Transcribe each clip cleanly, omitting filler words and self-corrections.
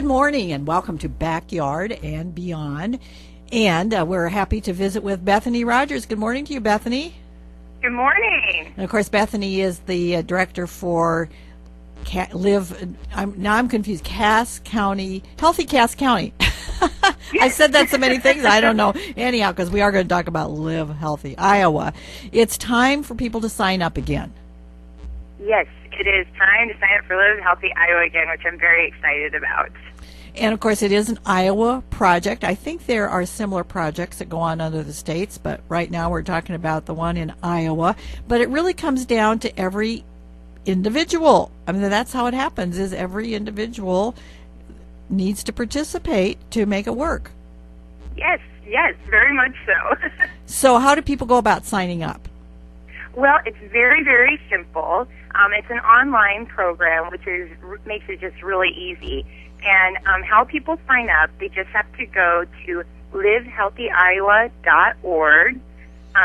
Good morning and welcome to Backyard and Beyond. And we're happy to visit with Bethany Rogers. Good morning to you, Bethany. Good morning. And of course, Bethany is the director for I'm confused. Cass County, Healthy Cass County. I said that so many things, I don't know. Anyhow, because we are going to talk about Live Healthy Iowa. It's time for people to sign up again. Yes, it is time to sign up for Live Healthy Iowa again, which I'm very excited about. And, of course, it is an Iowa project. I think there are similar projects that go on other the states, but right now we're talking about the one in Iowa. But it really comes down to every individual. I mean, that's how it happens, is every individual needs to participate to make it work. Yes, very much so. So how do people go about signing up? Well, it's very, very simple. It's an online program, which makes it just really easy. And how people sign up, they just have to go to livehealthyiowa.org,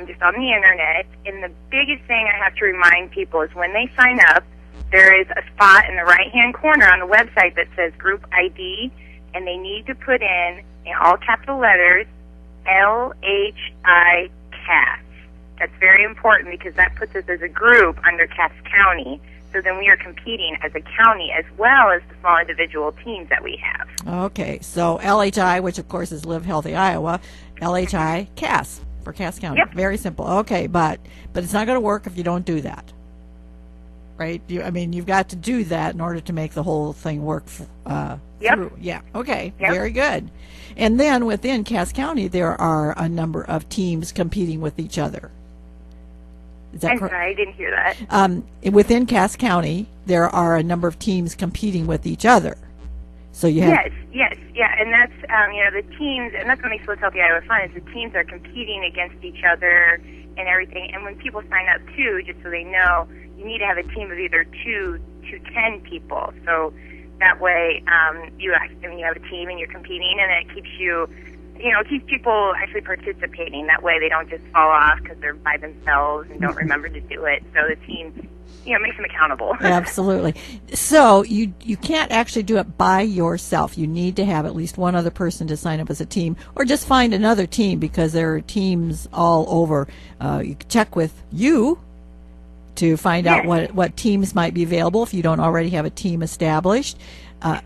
just on the internet. And the biggest thing I have to remind people is when they sign up, there is a spot in the right-hand corner on the website that says Group ID, and they need to put in all capital letters, LHI CAS. That's very important because that puts us as a group under Cass County. So then we are competing as a county as well as the small individual teams that we have. Okay, so LHI, which of course is Live Healthy Iowa, LHI CAS for Cass County. Yep. Very simple. Okay, but it's not going to work if you don't do that. Right? You've got to do that in order to make the whole thing work through. Yeah. Okay. Yep. Very good. And then within Cass County, there are a number of teams competing with each other. Is that correct? Sorry, I didn't hear that. Within Cass County, there are a number of teams competing with each other. So you have yes, and that's the teams, and that's what makes Live Healthy Iowa fun. Is the teams are competing against each other and everything. And when people sign up too, just so they know, you need to have a team of either 2 to 10 people. So that way, you have a team and you're competing, and it keeps you. It keeps people actually participating. That way they don't just fall off because they're by themselves and don't remember to do it. So the team, makes them accountable. Absolutely. So you can't actually do it by yourself. You need to have at least one other person to sign up as a team, or just find another team because there are teams all over. You can check with you to find out what teams might be available if you don't already have a team established.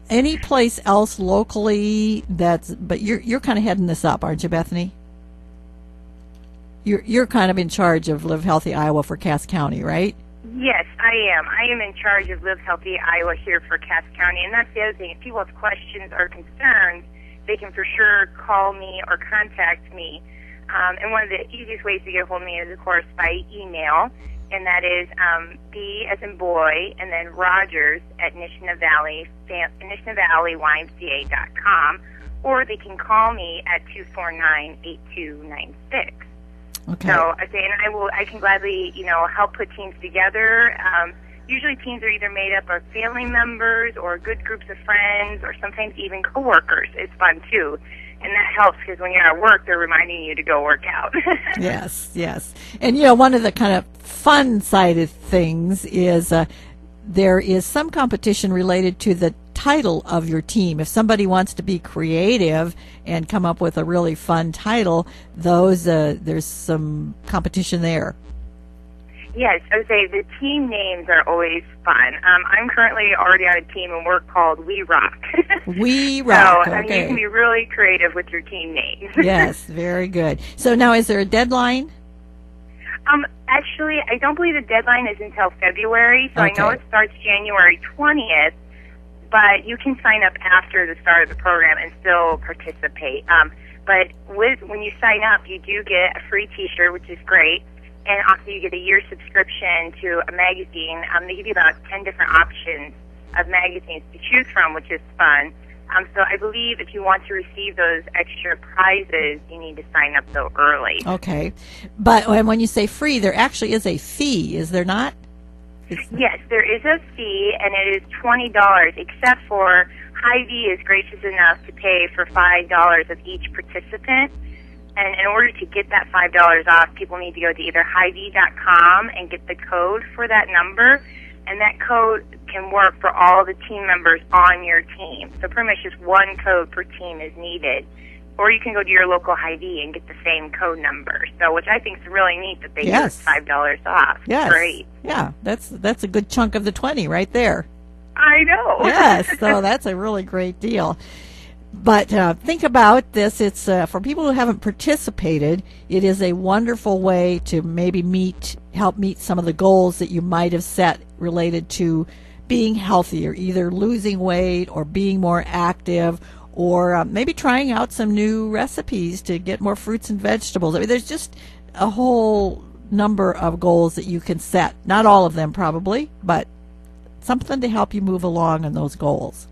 Any place else locally but you're kind of heading this up, aren't you, Bethany? You're kind of in charge of Live Healthy Iowa for Cass County, right? Yes, I am. I am in charge of Live Healthy Iowa here for Cass County, and that's the other thing. If people have questions or concerns, they can for sure call me or contact me. And one of the easiest ways to get a hold of me is, of course, by email. And that is B as in boy, and then Rogers at NishnaValleyYMCA.com, or they can call me at 249-8296. Okay. So I say, and I can gladly, help put teams together. Usually teams are either made up of family members or good groups of friends, or sometimes even coworkers. It's fun too. And that helps because when you're at work, they're reminding you to go work out. Yes. And, one of the kind of fun side of things is there is some competition related to the title of your team. If somebody wants to be creative and come up with a really fun title, there's some competition there. Yes, I would say the team names are always fun. I'm currently already on a team, and we're called We Rock. We Rock, so, okay. You can be really creative with your team names. Yes, very good. So now, is there a deadline? Actually, I don't believe the deadline is until February, so Okay. I know it starts January 20th, but you can sign up after the start of the program and still participate. But when you sign up, you do get a free T-shirt, which is great. And also you get a year subscription to a magazine. They give you about 10 different options of magazines to choose from, which is fun. So I believe if you want to receive those extra prizes, you need to sign up so early. Okay. But when you say free, there actually is a fee, is there not? Yes, there is a fee, and it is $20, except for Hy-Vee is gracious enough to pay for $5 of each participant. And in order to get that $5 off, people need to go to either Hy-Vee.com and get the code for that number. and that code can work for all the team members on your team. So pretty much just one code per team is needed. Or you can go to your local Hy-Vee and get the same code number. So, which I think is really neat that they give us $5 off. Yes. Great. Yeah, that's a good chunk of the 20 right there. I know. Yes, so that's a really great deal. But think about this. It's for people who haven't participated, it is a wonderful way to maybe help meet some of the goals that you might have set related to being healthier, either losing weight or being more active, or maybe trying out some new recipes to get more fruits and vegetables. I mean, there's just a whole number of goals that you can set. Not all of them probably, but something to help you move along in those goals.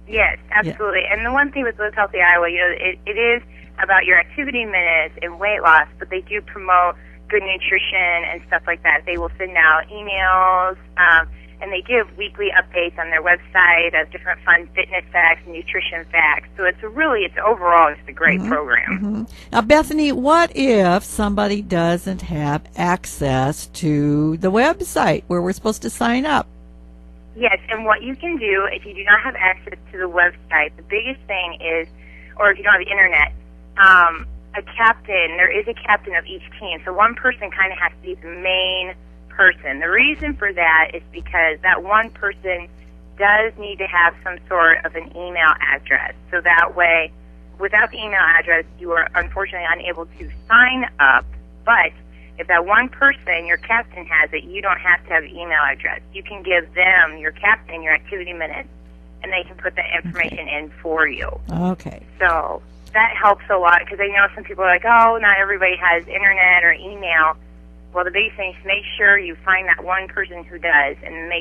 Yes, absolutely. Yeah. And the one thing with Live Healthy Iowa, it is about your activity minutes and weight loss, but they do promote good nutrition and stuff like that. They will send out emails, and they give weekly updates on their website of different fun fitness facts and nutrition facts. So it's overall just a great program. Mm-hmm. Now, Bethany, what if somebody doesn't have access to the website where we're supposed to sign up? Yes, and what you can do if you do not have access to the website, the biggest thing is, or if you don't have the internet, there is a captain of each team. So one person kind of has to be the main person. The reason for that is because that one person does need to have some sort of an email address. So that way, without the email address, you are unfortunately unable to sign up. But if that one person, your captain, has it, you don't have to have an email address. You can give them, your captain, your activity minutes, and they can put that information in for you. Okay. So that helps a lot, because I know some people are like, oh, not everybody has internet or email. Well, the biggest thing is make sure you find that one person who does, and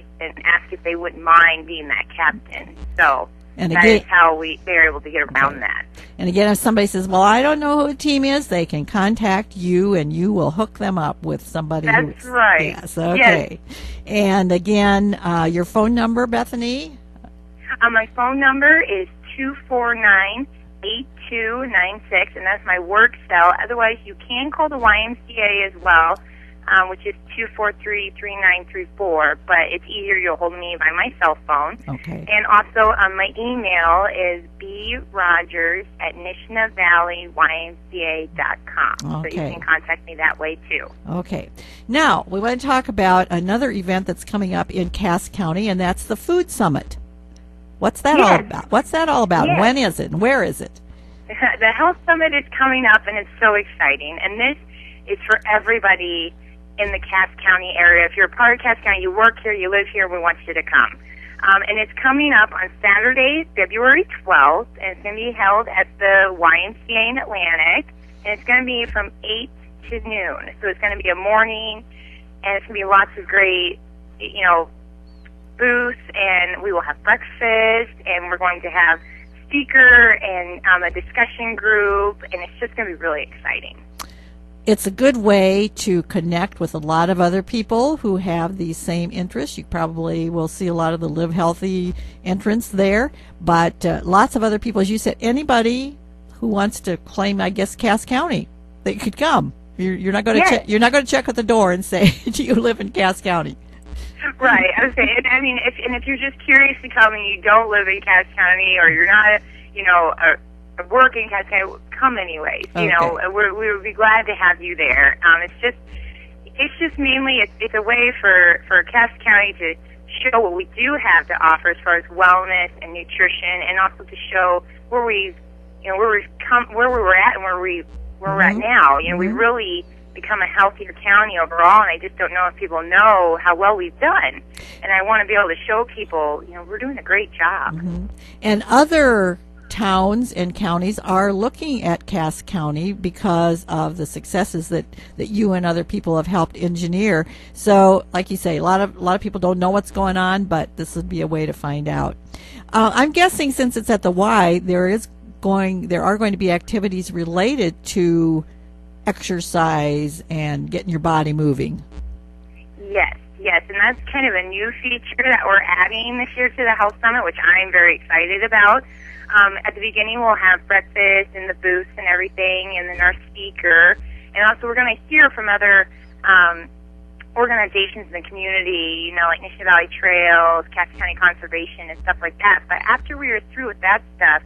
ask if they wouldn't mind being that captain. So that is how they're able to get around that. And again, if somebody says, well, I don't know who a team is, they can contact you, and you will hook them up with somebody. That's right. Yes, okay. Yes. And again, your phone number, Bethany? My phone number is 249-8296, and that's my work cell. Otherwise, you can call the YMCA as well, which is 243-3934, but it's easier to hold me by my cell phone. Okay. And also, my email is brogers@NishnahValleyYMCA.com. Okay. So you can contact me that way, too. Okay. Now, we want to talk about another event that's coming up in Cass County, and that's the Food Summit. What's that all about? What's that all about? Yes. When is it, and where is it? The Health Summit is coming up, and it's so exciting. And this is for everybody in the Cass County area. If you're a part of Cass County, you work here, you live here, we want you to come. And it's coming up on Saturday, February 12th, and it's going to be held at the YMCA in Atlantic, and it's going to be from 8 to noon. So it's going to be a morning, and it's going to be lots of great, booths, and we will have breakfast, and we're going to have speaker and a discussion group, and it's just going to be really exciting. It's a good way to connect with a lot of other people who have these same interests. You probably will see a lot of the Live Healthy entrants there, but lots of other people. As you said, anybody who wants to claim, I guess, Cass County, they could come. You're not going to you're not going to check at the door and say, "Do you live in Cass County?" Right. I was saying. I mean, if you're just curious to come and you don't live in Cass County, or you're not, a work in Cass County, come anyways. Okay. We would be glad to have you there. It's just mainly it's a way for Cass County to show what we do have to offer as far as wellness and nutrition, and also to show where we were at and where we're at now. We've really become a healthier county overall, and I just don't know if people know how well we've done. And I want to be able to show people, we're doing a great job. Mm-hmm. And other towns and counties are looking at Cass County because of the successes that you and other people have helped engineer. So, like you say, a lot of people don't know what's going on, but this would be a way to find out. I'm guessing since it's at the Y, there are going to be activities related to exercise and getting your body moving. Yes, and that's kind of a new feature that we're adding this year to the Health Summit, which I'm very excited about. At the beginning, we'll have breakfast and the booths and everything, and then our speaker. And also, we're going to hear from other organizations in the community, like Mission Valley Trails, Cass County Conservation, and stuff like that. But after we are through with that stuff,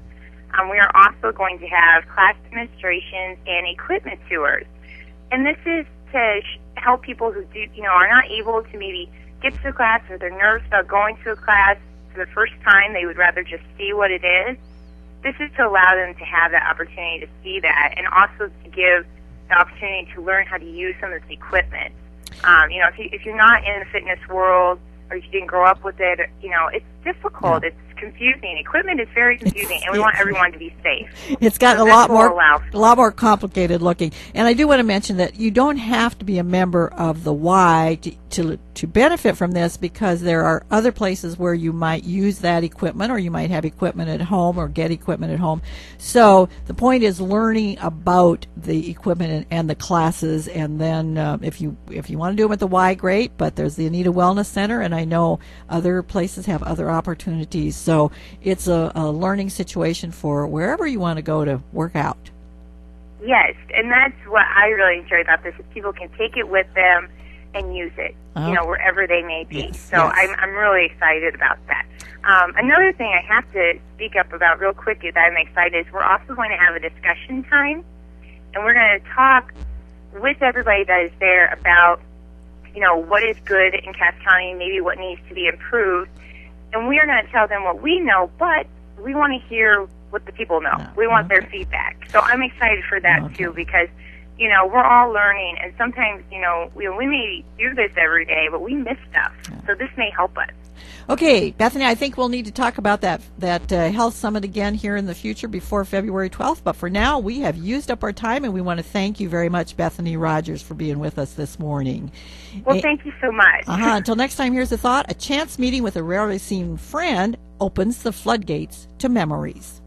we are also going to have class demonstrations and equipment tours. And this is to help people who are not able to maybe get to a class, or they're nervous about going to a class for the first time. They would rather just see what it is. This is to allow them to have that opportunity to see that, and also to give the opportunity to learn how to use some of this equipment. If you're not in the fitness world, or if you didn't grow up with it, it's difficult. Yeah. It's confusing. Equipment is very confusing, and we want everyone to be safe. It's gotten a lot more complicated looking. And I do want to mention that you don't have to be a member of the Y to benefit from this, because there are other places where you might use that equipment, or you might have equipment at home or get equipment at home. So the point is learning about the equipment and the classes, and then if you want to do them at the Y, great, but there's the Anita Wellness Center, and I know other places have other opportunities. So it's a learning situation for wherever you want to go to work out. Yes, and that's what I really enjoy about this, is people can take it with them and use it, wherever they may be. Yes, so yes. I'm really excited about that. Another thing I have to speak up about real quick that I'm excited is we're also going to have a discussion time, and we're going to talk with everybody that is there about, what is good in Cass County, maybe what needs to be improved. And we are going to tell them what we know, but we want to hear what the people know. We want their feedback. So I'm excited for that, too, because, we're all learning, and sometimes, we may do this every day, but we miss stuff. So this may help us. Okay, Bethany, I think we'll need to talk about that health summit again here in the future before February 12th. But for now, we have used up our time, and we want to thank you very much, Bethany Rogers, for being with us this morning. Well, thank you so much. Until next time, here's a thought. A chance meeting with a rarely seen friend opens the floodgates to memories.